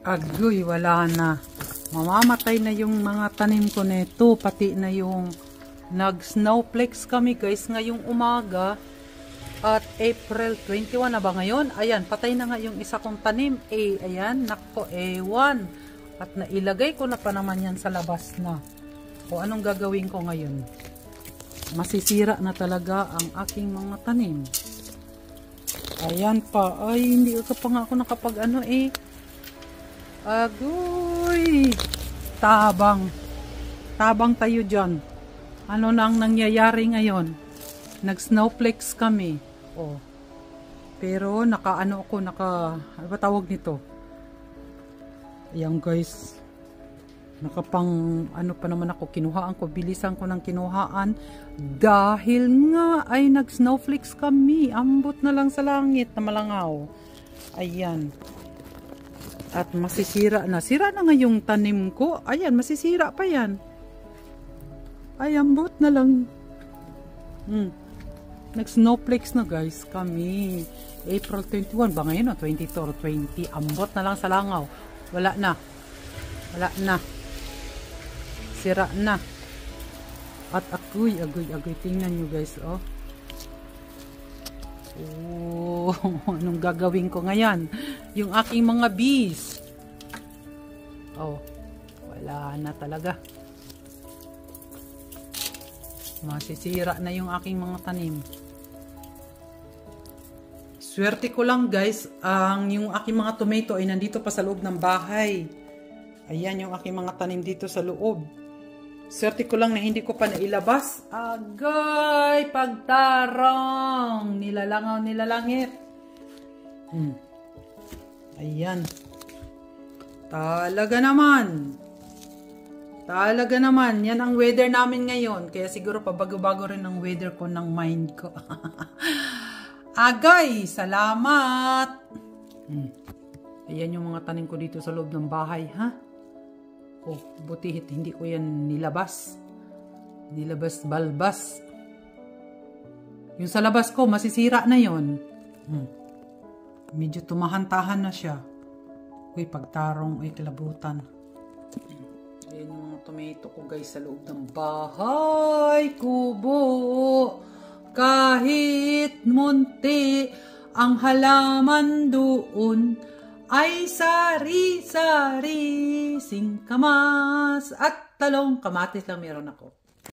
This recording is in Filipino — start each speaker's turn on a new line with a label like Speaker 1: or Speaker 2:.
Speaker 1: Agoy, wala na. Mamamatay na yung mga tanim ko nito. Pati na yung nag-snowflakes kami guys ngayong umaga. At April 21 na ba ngayon? Ayan, patay na nga yung isa kong tanim. Ayan, nako, ewan. At nailagay ko na pa naman yan sa labas na. O anong gagawin ko ngayon? Masisira na talaga ang aking mga tanim. Ayan pa. Ay, hindi ka pa nga ako nakapag ano eh. Agoy. Tabang. Tabang tayo dyan. Ano nang nangyayari ngayon? Nag-snowflakes kami. Oh. Pero naka-ano ako, ano ba tawag nito? Ayan guys. Nakapang ano pa naman ako, kinuhaan ko, bilisan ko ng kinuhaan. Dahil nga ay nag-snowflakes kami. Ambot na lang sa langit na malangaw. Ayan. At masisira na. Sira na nga yung tanim ko. Ayan, masisira pa yan. Ay, ambot na lang. Nag-snowflakes na guys kami. April 21 ba ngayon? 22 or 20. Ambot na lang sa langaw. Wala na. Wala na. Sira na. At agoy. Tingnan nyo guys. Oh. Oh, anong gagawin ko ngayon? Yung aking mga bees. Oh, wala na talaga. Masisira na yung aking mga tanim. Swerte ko lang guys, yung aking mga tomato ay nandito pa sa loob ng bahay. Ayan yung aking mga tanim dito sa loob. Swerte ko lang na hindi ko pa nailabas. Agay, pagtarong. Nilalangaw, nilalangit. Ayan. Talaga naman. Talaga naman. Yan ang weather namin ngayon. Kaya siguro pabago-bago rin ang weather ko ng mind ko. Agay, salamat. Ayan yung mga tanim ko dito sa loob ng bahay, ha? Oh, buti hindi ko yan nilabas. Nilabas balbas. Yung sa labas ko, masisira na yon. Medyo tumahan-tahan na siya. Uy, pagtarong, ay kilabutan. Ayan yung mga tomato ko guys sa loob ng bahay. Kubo. Kahit munti ang halaman doon ay sari-sari, singkamas at talong. Kamatis lang meron ako.